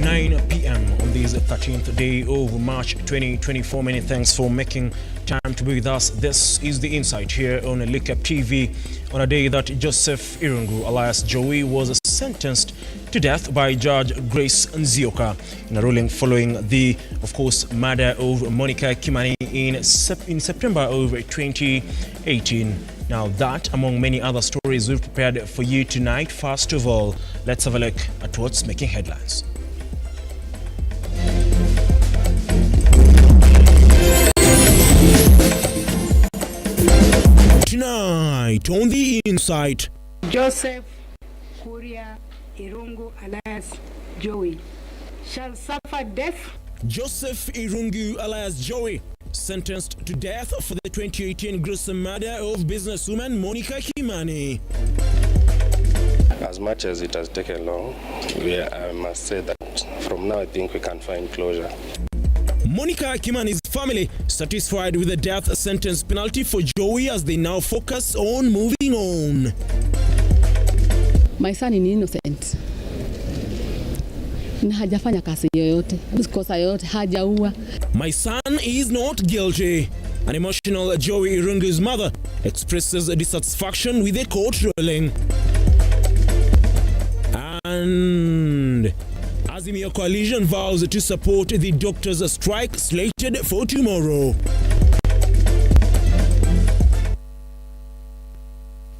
9 p.m. on this 13th day of March 2024. Many thanks for making time to be with us. This is the insight here on Lookuptv on a day that Joseph Irungu alias Jowie was sentenced to death by Judge Grace Nzioka in a ruling following the, of course, murder of Monica Kimani in September of 2018. Now that, among many other stories we've prepared for you tonight. First of all, let's have a look at what's making headlines. Tonight on the Insight, Joseph Irungu alias Jowie shall suffer death. Joseph Irungu alias Jowie sentenced to death for the 2018 gruesome murder of businesswoman Monica Kimani. As much as it has taken long, I must say that from now I think we can find closure. Monica Kimani's family satisfied with the death sentence penalty for Jowie as they now focus on moving on. My son is innocent. Hajafanya kazi yoyote, kosa yoyote, hajaua. My son is not guilty. An emotional Jowie Irungu's mother expresses dissatisfaction with the court ruling. And Azimio coalition vows to support the doctors' strike slated for tomorrow.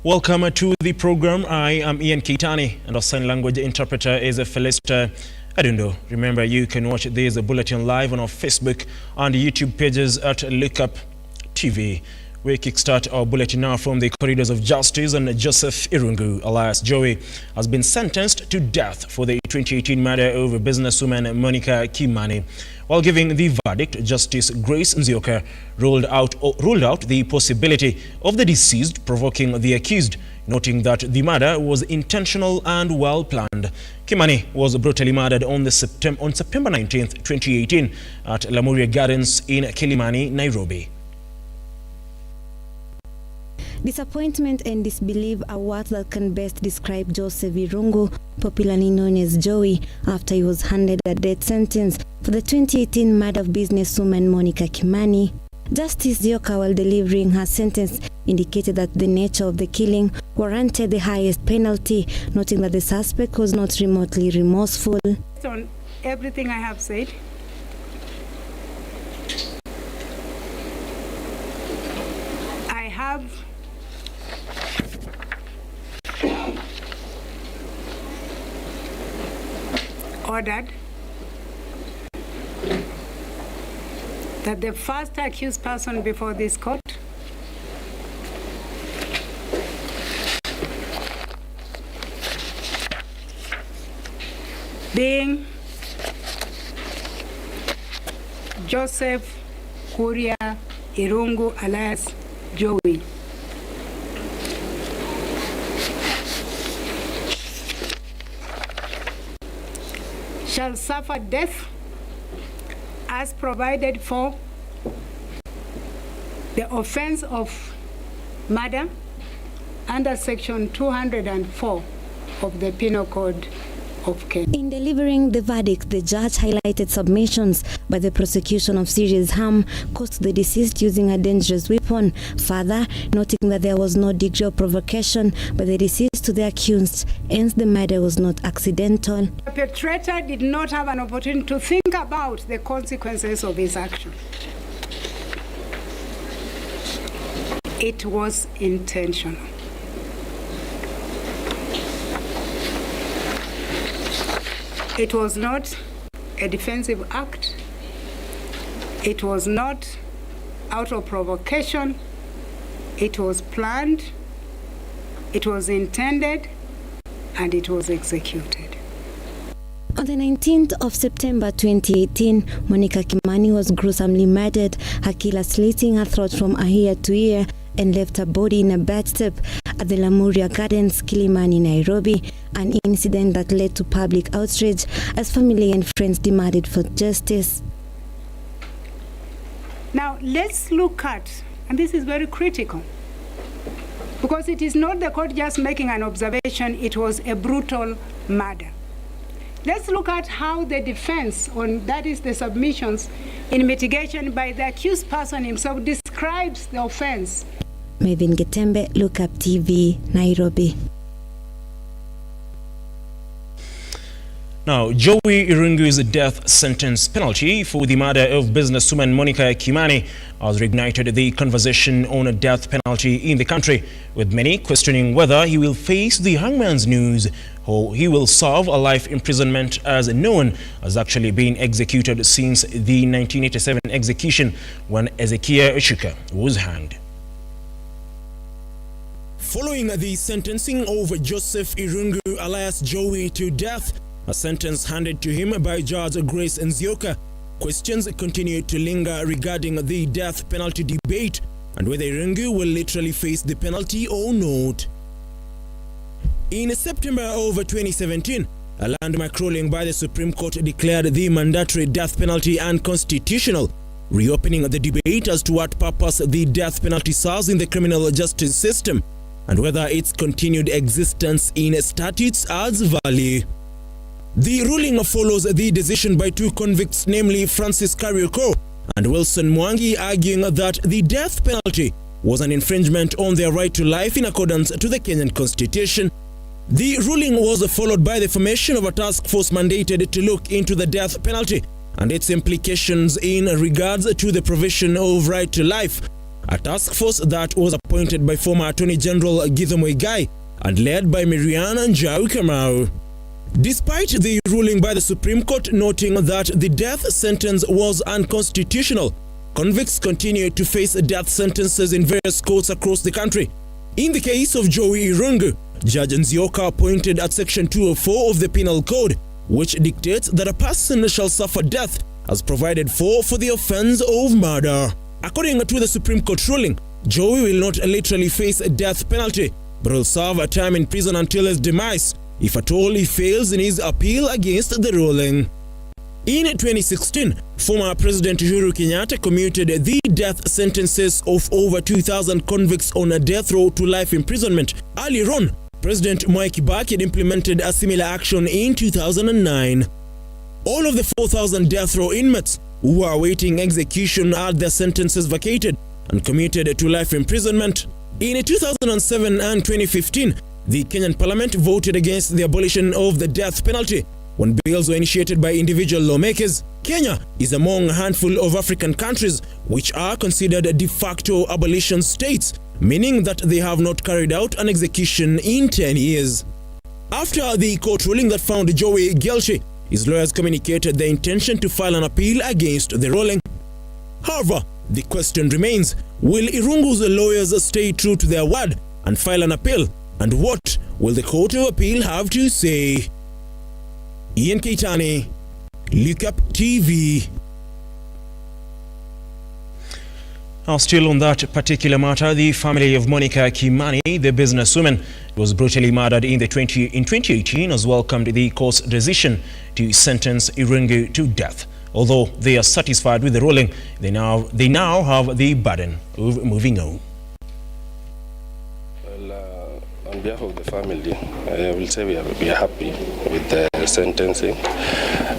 Welcome to the program. I am Ian Kitani and our sign language interpreter is Felista Adundo. Remember, you can watch this bulletin live on our Facebook and YouTube pages at Lookuptv. We kickstart our bulletin now from the corridors of justice, and Joseph Irungu alias Jowie has been sentenced to death for the 2018 murder of businesswoman Monica Kimani. While giving the verdict, Justice Grace Nzioka ruled out the possibility of the deceased provoking the accused, noting that the murder was intentional and well planned. Kimani was brutally murdered on September 19, 2018 at Lamuria Gardens in Kilimani, Nairobi. Disappointment and disbelief are words that can best describe Joseph Irungu, popularly known as Jowie, after he was handed a death sentence for the 2018 murder of businesswoman Monica Kimani. Justice Nzioka, while delivering her sentence, indicated that the nature of the killing warranted the highest penalty, noting that the suspect was not remotely remorseful. Based on everything I have said, I have ordered that the first accused person before this court being Joseph Irungu alias Jowie shall suffer death as provided for the offense of murder under section 204 of the Penal Code of Kenya. In delivering the verdict, the judge highlighted submissions by the prosecution of serious harm caused to the deceased using a dangerous weapon, further noting that there was no degree of provocation by the deceased to the accused, hence the murder was not accidental. The perpetrator did not have an opportunity to think about the consequences of his action. It was intentional. It was not a defensive act. It was not out of provocation. It was planned, it was intended, and it was executed. On the 19th of September 2018, Monica Kimani was gruesomely murdered, her killer slitting her throat from ear to ear and left her body in a bathtub at the Lamuria Gardens, Kilimani, Nairobi, an incident that led to public outrage as family and friends demanded for justice. Now let's look at, and this is very critical, because it is not the court just making an observation, it was a brutal murder. Let's look at how the defense, that is the submissions in mitigation by the accused person himself, describes the offense. Mavin Getembe, Lookuptv, Nairobi. Now, Jowie Irungu's death sentence penalty for the murder of businesswoman Monica Kimani has reignited the conversation on a death penalty in the country, with many questioning whether he will face the hangman's noose or he will serve a life imprisonment, as no one has actually been executed since the 1987 execution when Ezekiel Ishuka was hanged. Following the sentencing of Joseph Irungu alias Jowie to death, a sentence handed to him by Judge Grace Nzioka, questions continue to linger regarding the death penalty debate and whether Irungu will literally face the penalty or not. In September of 2017, a landmark ruling by the Supreme Court declared the mandatory death penalty unconstitutional, reopening the debate as to what purpose the death penalty serves in the criminal justice system and whether its continued existence in statutes adds value. The ruling follows the decision by two convicts, namely Francis Kariuko and Wilson Mwangi, arguing that the death penalty was an infringement on their right to life in accordance to the Kenyan Constitution. The ruling was followed by the formation of a task force mandated to look into the death penalty and its implications in regards to the provision of right to life, a task force that was appointed by former Attorney General Githu Muigai and led by Mariana Njau Kamau. Despite the ruling by the Supreme Court noting that the death sentence was unconstitutional, convicts continue to face death sentences in various courts across the country. In the case of Jowie Irungu, Judge Nzioka pointed at Section 204 of the Penal Code, which dictates that a person shall suffer death as provided for the offense of murder. According to the Supreme Court ruling, Jowie will not literally face a death penalty, but will serve a time in prison until his demise, if at all he fails in his appeal against the ruling. In 2016, former President Uhuru Kenyatta commuted the death sentences of over 2,000 convicts on a death row to life imprisonment. Earlier on, President Mwai Kibaki had implemented a similar action in 2009. All of the 4,000 death row inmates who were awaiting execution had their sentences vacated and commuted to life imprisonment. In 2007 and 2015, the Kenyan Parliament voted against the abolition of the death penalty when bills were initiated by individual lawmakers. Kenya is among a handful of African countries which are considered de facto abolition states, meaning that they have not carried out an execution in 10 years. After the court ruling that found Jowie guilty, his lawyers communicated their intention to file an appeal against the ruling. However, the question remains, will Irungu's lawyers stay true to their word and file an appeal? And what will the Court of Appeal have to say? Ian Keitani, Lookuptv. Now, still on that particular matter, the family of Monica Kimani, the businesswoman, was brutally murdered in 2018, has welcomed the court's decision to sentence Irungu to death. Although they are satisfied with the ruling, they now have the burden of moving on. On behalf of the family, I will say we are happy with the sentencing.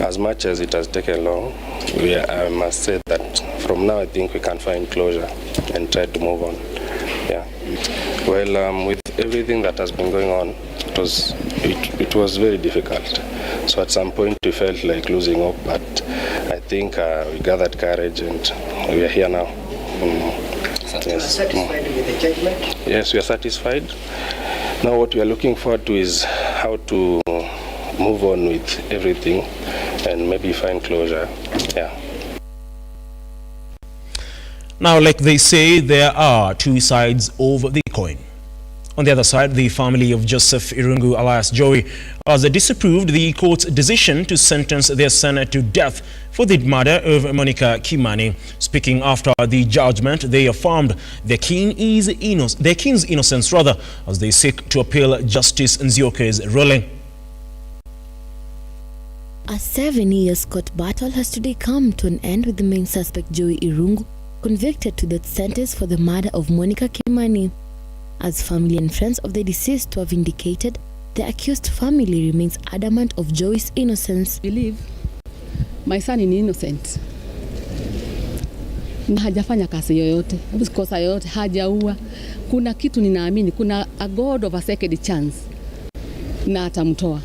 As much as it has taken long, I must say that from now I think we can find closure and try to move on. Yeah. Well, with everything that has been going on, it was very difficult. So at some point we felt like losing hope, but I think we gathered courage and we are here now. Yes. Satisfied with the judgment? Yes, we are satisfied. Now what we are looking forward to is how to move on with everything and maybe find closure. Yeah. Now, like they say, there are two sides of the coin. On the other side, the family of Joseph Irungu alias Jowie has disapproved the court's decision to sentence their son to death for the murder of Monica Kimani. Speaking after the judgment, they affirmed their king's innocence as they seek to appeal Justice Nzioka's ruling. A 7-year court battle has today come to an end with the main suspect Jowie Irungu convicted to death sentence for the murder of Monica Kimani. As family and friends of the deceased have indicated, the accused family remains adamant of Jowie's innocence. Believe my son is innocent. Na hajafanya kazi yoyote, kosa yoyote, hajaua. Kuna kitu ninaamini, kuna a God of a second chance. Na atamtoa.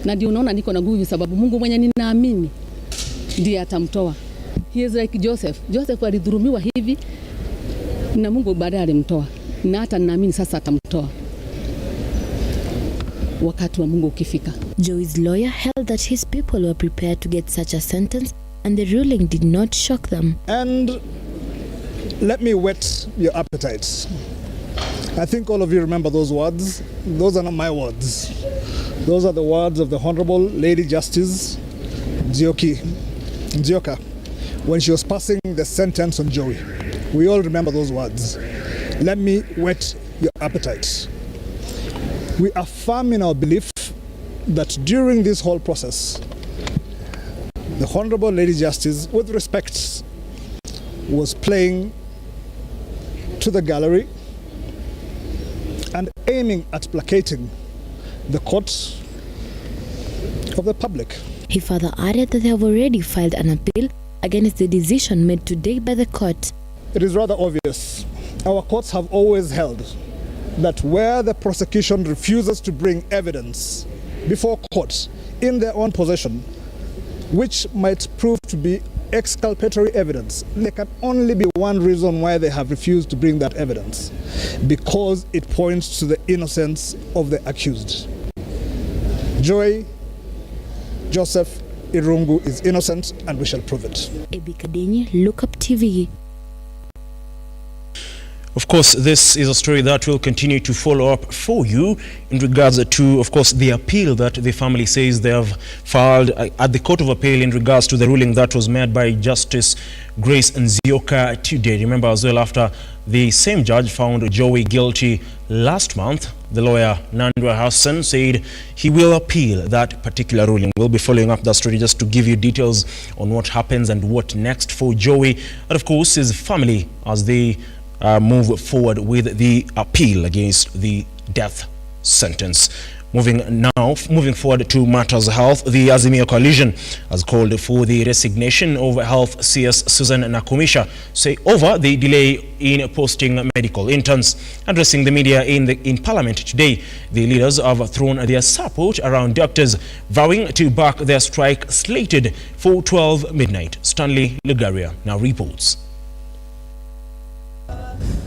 Na ndio unaona niko na nguvu sababu Mungu mwenye ninaamini ndiye atamtoa. He is like Joseph. Joseph alidhulumiwa hivi na Mungu baadaye alimtoa. Na hata ninaamini sasa atamtoa wakati wa Mungu ukifika. Jowie's lawyer held that his people were prepared to get such a sentence and the ruling did not shock them. And let me whet your appetites. I think all of you remember those words. Those are not my words. Those are the words of the Honorable Lady Justice Nzioka when she was passing the sentence on Jowie. We all remember those words. Let me whet your appetite. We affirm in our belief that during this whole process, the Honorable Lady Justice, with respect, was playing to the gallery and aiming at placating the court of the public. He further added that they have already filed an appeal against the decision made today by the court. It is rather obvious. Our courts have always held that where the prosecution refuses to bring evidence before court in their own possession, which might prove to be exculpatory evidence, there can only be one reason why they have refused to bring that evidence: because it points to the innocence of the accused. Joey Joseph Irungu is innocent and we shall prove it. Ebikadenye, Lookuptv. Of course, this is a story that will continue to follow up for you in regards to, of course, the appeal that the family says they have filed at the Court of Appeal in regards to the ruling that was made by Justice Grace Nzioka today. Remember as well, after the same judge found Jowie guilty last month, the lawyer Nandwa Hassan said he will appeal that particular ruling. We'll be following up that story just to give you details on what happens and what next for Jowie and, of course, his family as they move forward with the appeal against the death sentence. Moving forward to matters health, the Azimio coalition has called for the resignation of Health CS Susan Nakumisha, say over the delay in posting medical interns. Addressing the media in Parliament today, the leaders have thrown their support around doctors, vowing to back their strike slated for 12 midnight. Stanley Lugaria now reports.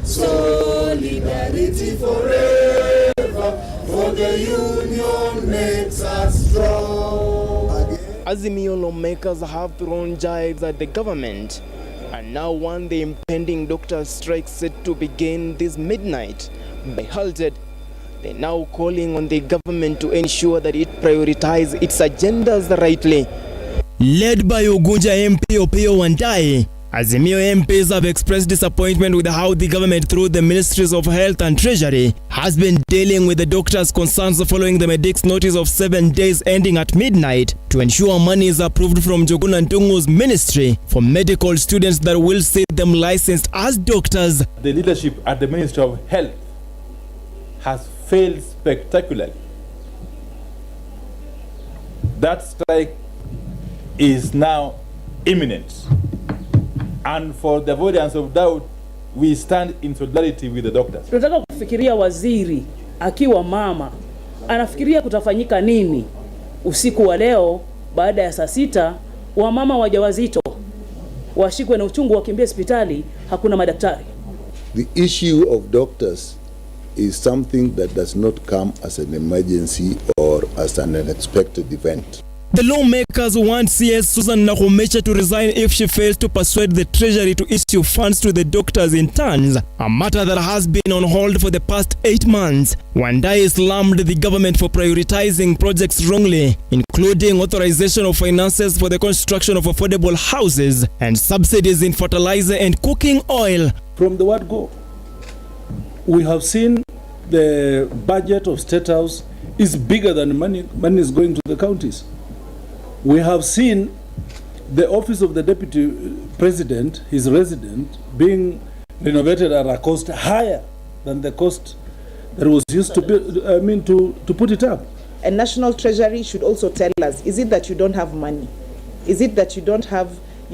Solidarity forever, for the union makes us strong. Azimio lawmakers have thrown jibes at the government and now want the impending doctors' strike set to begin this midnight be halted. They're now calling on the government to ensure that it prioritizes its agendas rightly. Led by Ugunja MP Opiyo Wandayi, Azimio MPs have expressed disappointment with how the government through the Ministries of Health and Treasury has been dealing with the doctors' concerns following the Medic's notice of 7 days ending at midnight to ensure money is approved from Njuguna Ndung'u's ministry for medical students that will see them licensed as doctors. The leadership at the Ministry of Health has failed spectacularly. That strike is now imminent. And for the avoidance of doubt, we stand in solidarity with the doctors. Tunataka kufikiria waziri akiwa mama anafikiria kutafanyika nini usiku wa leo baada ya saa 6 wamama wajawazito washikwe na uchungu wakimbia hospitali, hakuna madaktari. The issue of doctors is something that does not come as an emergency or as an unexpected event. The lawmakers want CS Susan Nakumisha to resign if she fails to persuade the Treasury to issue funds to the doctors in turns, a matter that has been on hold for the past 8 months. Wandayi slammed the government for prioritizing projects wrongly, including authorization of finances for the construction of affordable houses and subsidies in fertilizer and cooking oil. From the word go, we have seen the budget of State House is bigger than money is going to the counties. We have seen the office of the Deputy President, his resident, being renovated at a cost higher than the cost that was used to to put it up. And National Treasury should also tell us, is it that you don't have money? Is it that you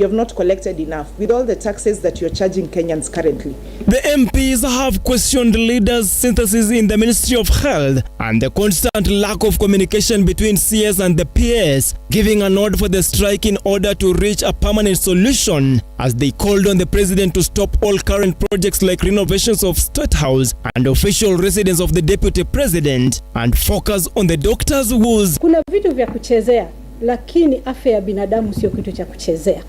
have not collected enough with all the taxes that you're charging Kenyans currently? The MPs have questioned leaders' synthesis in the Ministry of Health and the constant lack of communication between CS and the PS, giving a nod for the strike in order to reach a permanent solution, as they called on the president to stop all current projects like renovations of State House and official residence of the deputy president and focus on the doctors' woes. Kuna vitu vya kuchezea, lakini afya ya binadamu sio kitu cha kuchezea.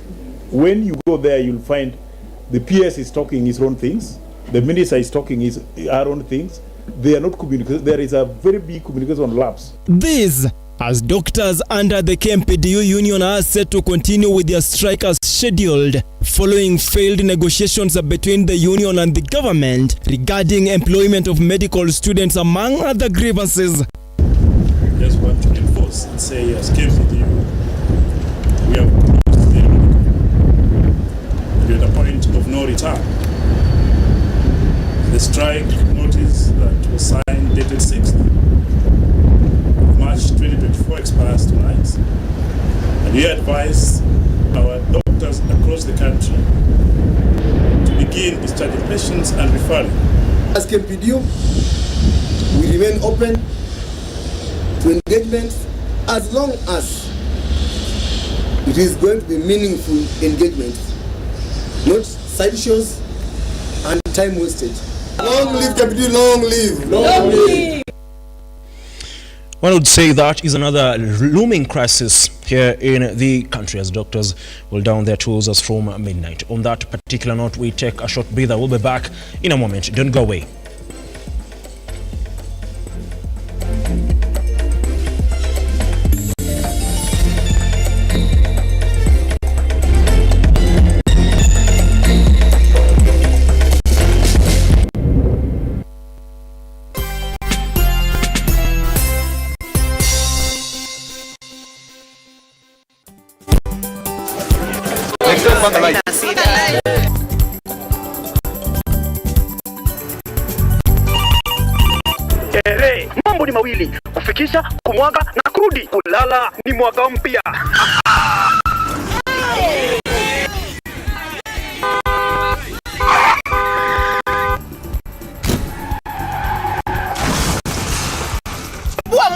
When you go there, you'll find the PS is talking his own things, the minister is talking his own things. They are not communicating. There is a very big communication lapse. This, as doctors under the KMPDU union are set to continue with their strike as scheduled, following failed negotiations between the union and the government regarding employment of medical students, among other grievances. Just want to enforce and say, as KMPDU, we have we're at a point of no return. The strike notice that was signed dated 6th of March 2024 expires tonight. And we advise our doctors across the country to begin discharging patients and referring. As KMPDU, we remain open to engagement as long as it is going to be meaningful engagement. Not sideshows and time wasted. Long live KMPDU, long live! Long live! One would say that is another looming crisis here in the country as doctors will down their tools as from midnight. On that particular note, we take a short breather. We'll be back in a moment. Don't go away. Mambo ni mawili, kufikisha, kumwaga na kurudi. Kulala ni mwaka mpya.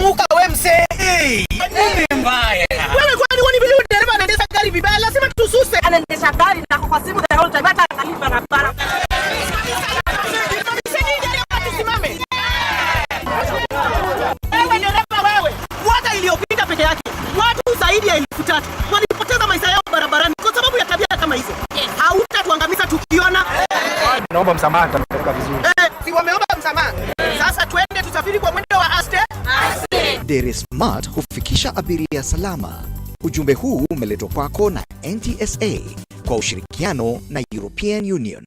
Muka we mse. Nini mbaya? Wewe kwani wani vile dereva anaendesha gari vibaya, lazima tususe. Anaendesha gari na kwa simu the whole time hata analipa na barabara. Tusimame. Wewe dereva wewe. Mwaka iliyopita peke yake watu zaidi ya 3,000 walipoteza maisha yao barabarani kwa sababu ya tabia kama hizo. Hautatuangamiza tukiona. Naomba msamaha, tutapeleka vizuri. Si wameomba msamaha. Sasa twende tusafiri kwa mwendo wa aste. Dere Smart hufikisha abiria salama. Ujumbe huu umeletwa kwako na NTSA kwa ushirikiano na European Union.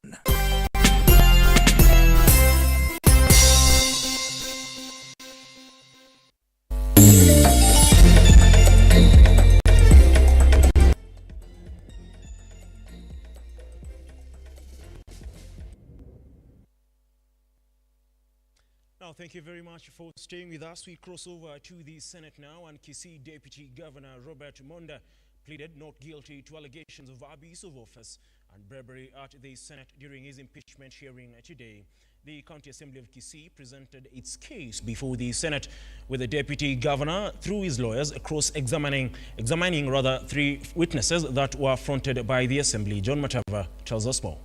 Now, thank you very much for staying with us. We cross over to the Senate now, and Kisii Deputy Governor Robert Monda pleaded not guilty to allegations of abuse of office and bribery at the Senate during his impeachment hearing today. The County Assembly of Kisii presented its case before the Senate, with the Deputy Governor, through his lawyers, examining 3 witnesses that were fronted by the Assembly. John Matava tells us more.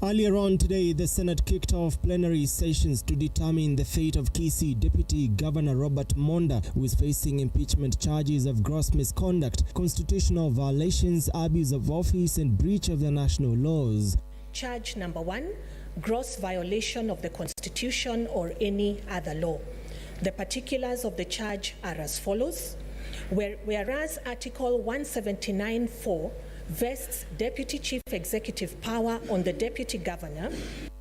Earlier on today, the Senate kicked off plenary sessions to determine the fate of Kisii Deputy Governor Robert Monda, who is facing impeachment charges of gross misconduct, constitutional violations, abuse of office, and breach of the national laws. Charge number 1, gross violation of the Constitution or any other law. The particulars of the charge are as follows. Whereas Article 179(4) vests Deputy Chief Executive power on the Deputy Governor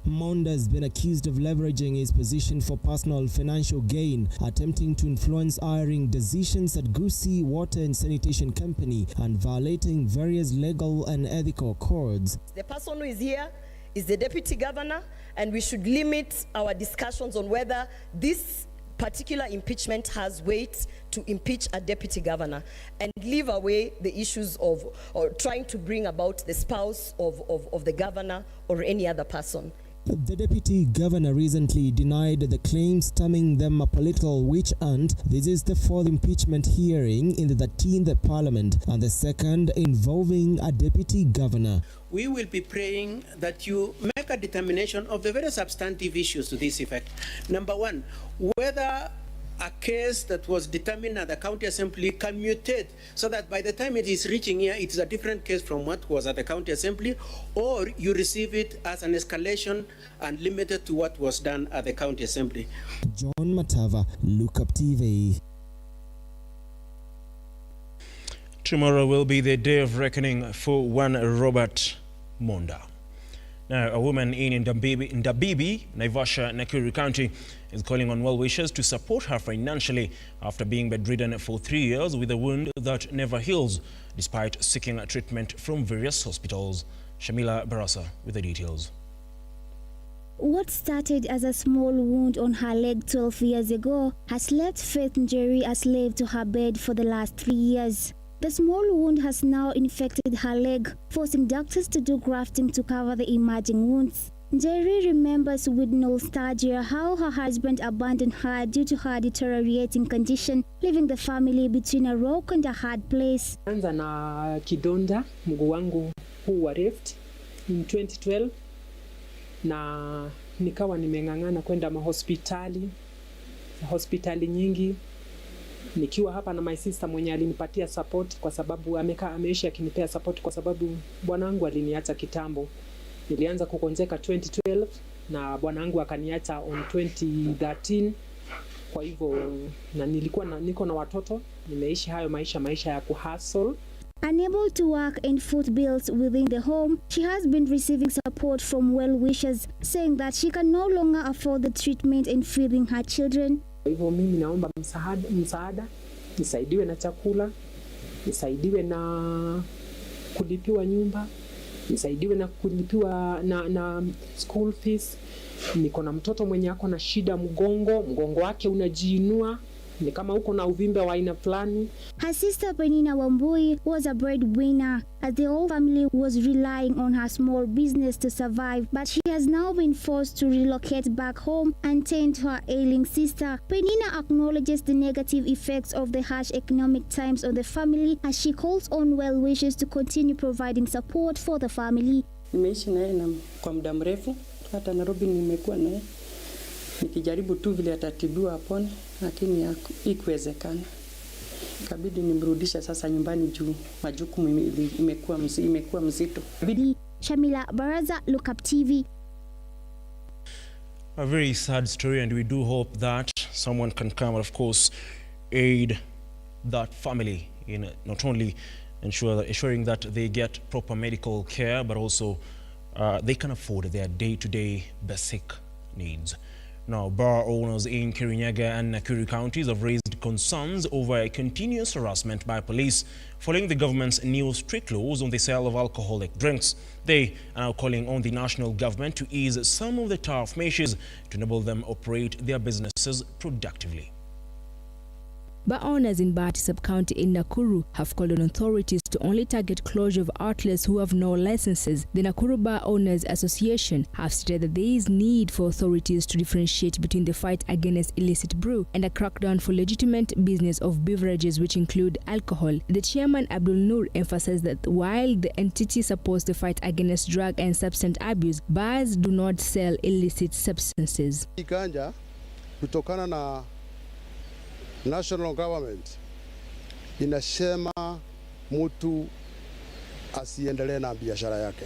Monda has been accused of leveraging his position for personal financial gain, attempting to influence hiring decisions at Gusii Water and Sanitation Company and violating various legal and ethical codes. The person who is here is the deputy governor, and we should limit our discussions on whether this particular impeachment has weight to impeach a deputy governor, and leave away the issues of or trying to bring about the spouse of the governor or any other person. The deputy governor recently denied the claims, terming them a political witch hunt. This is the fourth impeachment hearing in the 13th parliament and the second involving a deputy governor. We will be praying that you make a determination of the very substantive issues to this effect. Number one, whether a case that was determined at the county assembly can mutate so that by the time it is reaching here, it is a different case from what was at the county assembly, or you receive it as an escalation and limited to what was done at the county assembly. John Matava, Lookuptv. Tomorrow will be the day of reckoning for one Robert Monda. Now, a woman in Ndabibi, Naivasha, Nakuru County, is calling on well-wishers to support her financially after being bedridden for 3 years with a wound that never heals, despite seeking treatment from various hospitals. Shamila Barasa with the details. What started as a small wound on her leg 12 years ago has left Faith Njeri a slave to her bed for the last 3 years. The small wound has now infected her leg, forcing doctors to do grafting to cover the emerging wounds. Njeri remembers with nostalgia how her husband abandoned her due to her deteriorating condition, leaving the family between a rock and a hard place. Anza na kidonda mguu wangu huu wa left in 2012, na nikawa nimeng'ang'ana kwenda hospitali nyingi, nikiwa hapa na my sister mwenye alinipatia support kwa sababu ameishi akinipea support kwa sababu bwanangu aliniacha kitambo. Nilianza kukonjeka 2012 na bwanangu akaniacha on 2013. Kwa hivyo na niko na watoto, nimeishi hayo maisha ya kuhustle. Unable to work and foot bills within the home, she has been receiving support from well-wishers, saying that she can no longer afford the treatment and feeding her children. Kwa hivyo mimi naomba msaada, nisaidiwe na chakula, nisaidiwe na kulipiwa nyumba, nisaidiwe na kulipiwa na school fees. Niko na mtoto mwenye ako na shida mgongo wake unajiinua, ni kama uko na uvimbe wa aina fulani. Her sister Penina Wambui was a breadwinner as the whole family was relying on her small business to survive, but she has now been forced to relocate back home and tend to her ailing sister. Penina acknowledges the negative effects of the harsh economic times on the family as she calls on well-wishers to continue providing support for the family. Nimeishi naye kwa muda mrefu, hata Nairobi nimekuwa naye nikijaribu tu vile atatibiwa apone, lakini haikuwezekana. Ikabidi nimrudisha sasa nyumbani juu majukumu imekuwa mzito. Shamila Baraza, Lookuptv. A very sad story, and we do hope that someone can come and, of course, aid that family in not only ensuring that they get proper medical care, but also they can afford their day-to-day basic needs. Now, bar owners in Kirinyaga and Nakuru counties have raised concerns over continuous harassment by police following the government's new strict laws on the sale of alcoholic drinks. They are now calling on the national government to ease some of the tough measures to enable them operate their businesses productively. Bar owners in Bahati sub-county in Nakuru have called on authorities to only target closure of outlets who have no licenses. The Nakuru Bar Owners Association have stated that there is need for authorities to differentiate between the fight against illicit brew and a crackdown for legitimate business of beverages which include alcohol. The chairman Abdul Nur emphasized that while the entity supports the fight against drug and substance abuse, bars do not sell illicit substances. Ikanja kutokana na national government inasema mtu asiendelee na biashara yake.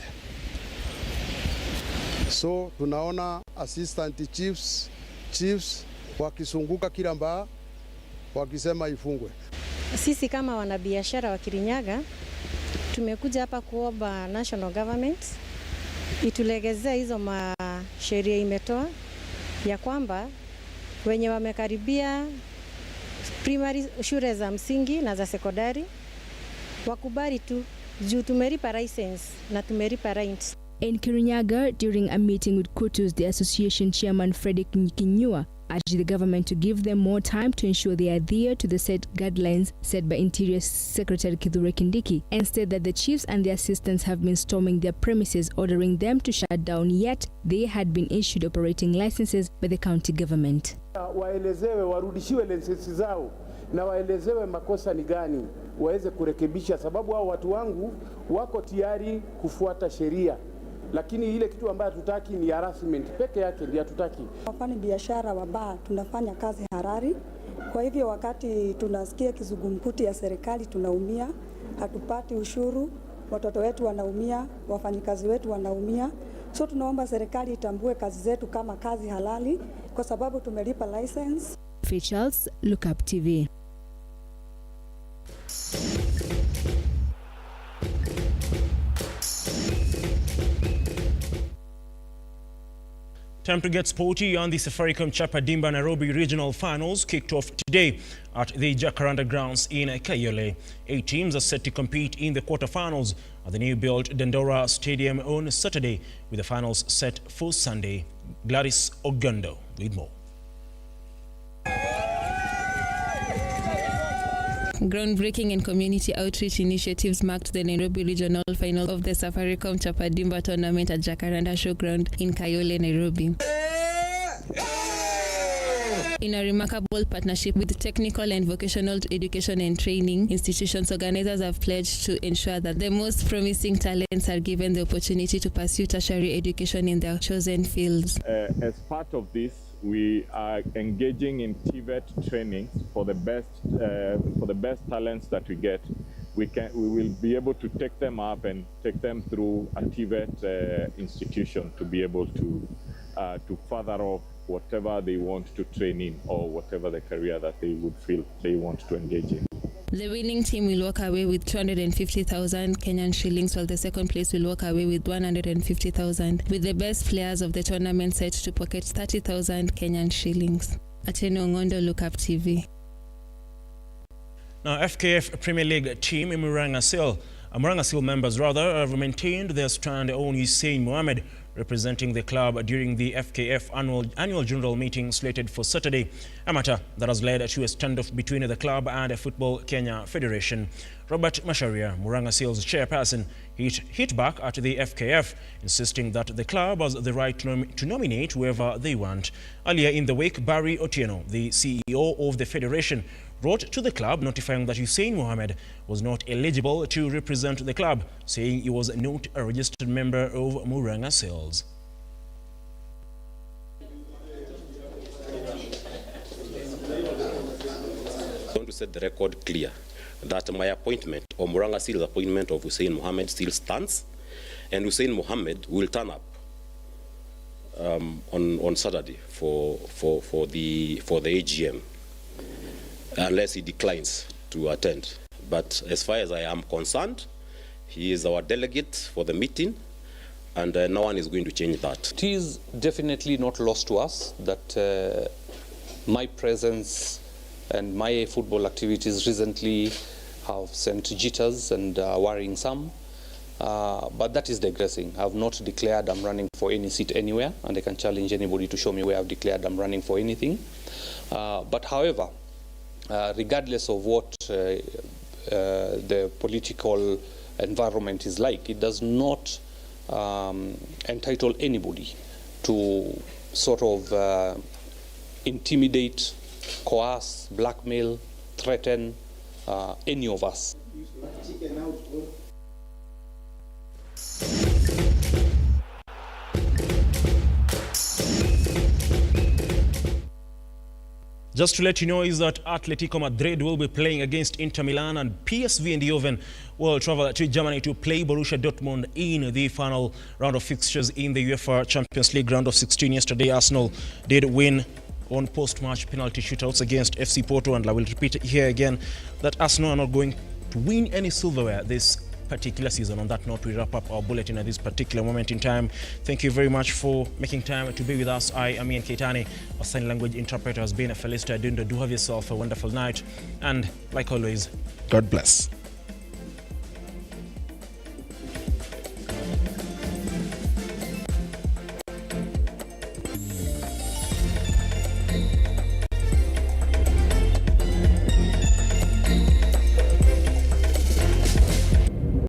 So tunaona assistant chiefs wakisunguka kila mbaa wakisema ifungwe. Sisi kama wanabiashara wa Kirinyaga tumekuja hapa kuomba national government itulegezea hizo sheria imetoa ya kwamba wenye wamekaribia primary shule za msingi na za sekondari wakubali tu juu tumeripa license na tumeripa rent. In Kirinyaga, during a meeting with KUTUS, the association chairman Frederick Nkinyua urged the government to give them more time to ensure they adhere to the set guidelines set by Interior Secretary Kithure Kindiki, and said that the chiefs and their assistants have been storming their premises, ordering them to shut down, yet they had been issued operating licenses by the county government. Waelezewe, warudishiwe license zao na waelezewe makosa ni gani waweze kurekebisha, sababu hao watu wangu wako tayari kufuata sheria, lakini ile kitu ambayo tutaki ni harassment peke yake, ndio tutaki. Wafanya biashara wa baa tunafanya kazi harari, kwa hivyo wakati tunasikia kizungumkuti ya serikali tunaumia, hatupati ushuru, watoto wetu wanaumia, wafanyikazi wetu wanaumia. So tunaomba serikali itambue kazi zetu kama kazi halali kwa sababu tumelipa license. Charles, Lookuptv. Time to get sporty, on the Safaricom Chapa Dimba Nairobi Regional Finals kicked off today at the Jacaranda grounds in Kayole. 8 teams are set to compete in the quarterfinals at the new-built Dandora Stadium on Saturday, with the finals set for Sunday. Gladys Ogando with more. Groundbreaking and community outreach initiatives marked the Nairobi Regional Final of the Safaricom Chapa Dimba Tournament at Jacaranda Showground in Kayole, Nairobi. In a remarkable partnership with technical and vocational education and training institutions, organizers have pledged to ensure that the most promising talents are given the opportunity to pursue tertiary education in their chosen fields. As part of this, we are engaging in KIFOt training for the best talents that we get. We will be able to take them up and take them through a KIFOt institution to be able to further off whatever they want to train in or whatever the career that they would feel they want to engage in. The winning team will walk away with 250,000 Kenyan shillings, while the second place will walk away with 150,000, with the best players of the tournament set to pocket 30,000 Kenyan shillings. Ateno Ngondo, Lookuptv. Now, FKF Premier League team Murang'a Seal members have maintained their stand on Hussein Mohamed, representing the club during the FKF annual general meeting slated for Saturday, a matter that has led to a standoff between the club and Football Kenya Federation. Robert Masharia, Murang'a Seal's chairperson, hit back at the FKF, insisting that the club has the right to nominate whoever they want. Earlier in the week, Barry Otieno, the CEO of the federation, wrote to the club notifying that Hussein Mohamed was not eligible to represent the club, saying he was not a registered member of Murang'a Seals. I want to set the record clear that my appointment, or Murang'a Seals' appointment of Hussein Mohamed, still stands, and Hussein Mohamed will turn up on Saturday for the AGM, unless he declines to attend. But as far as I am concerned, he is our delegate for the meeting, and no one is going to change that. It is definitely not lost to us that my presence and my football activities recently have sent jitters and worrying some. But that is digressing. I have not declared I'm running for any seat anywhere, and I can challenge anybody to show me where I've declared I'm running for anything. But however, regardless of what the political environment is like, it does not entitle anybody to sort of intimidate, coerce, blackmail, threaten any of us. Just to let you know is that Atletico Madrid will be playing against Inter Milan, and PSV Eindhoven will travel to Germany to play Borussia Dortmund in the final round of fixtures in the UEFA Champions League round of 16. Yesterday, Arsenal did win on post-match penalty shootouts against FC Porto, and I will repeat it here again that Arsenal are not going to win any silverware this particular season. On that note, we wrap up our bulletin at this particular moment in time. Thank you very much for making time to be with us. I am Ian Keitani. Our sign language interpreter has been Felista Dundo. Do have yourself a wonderful night. And like always, God bless.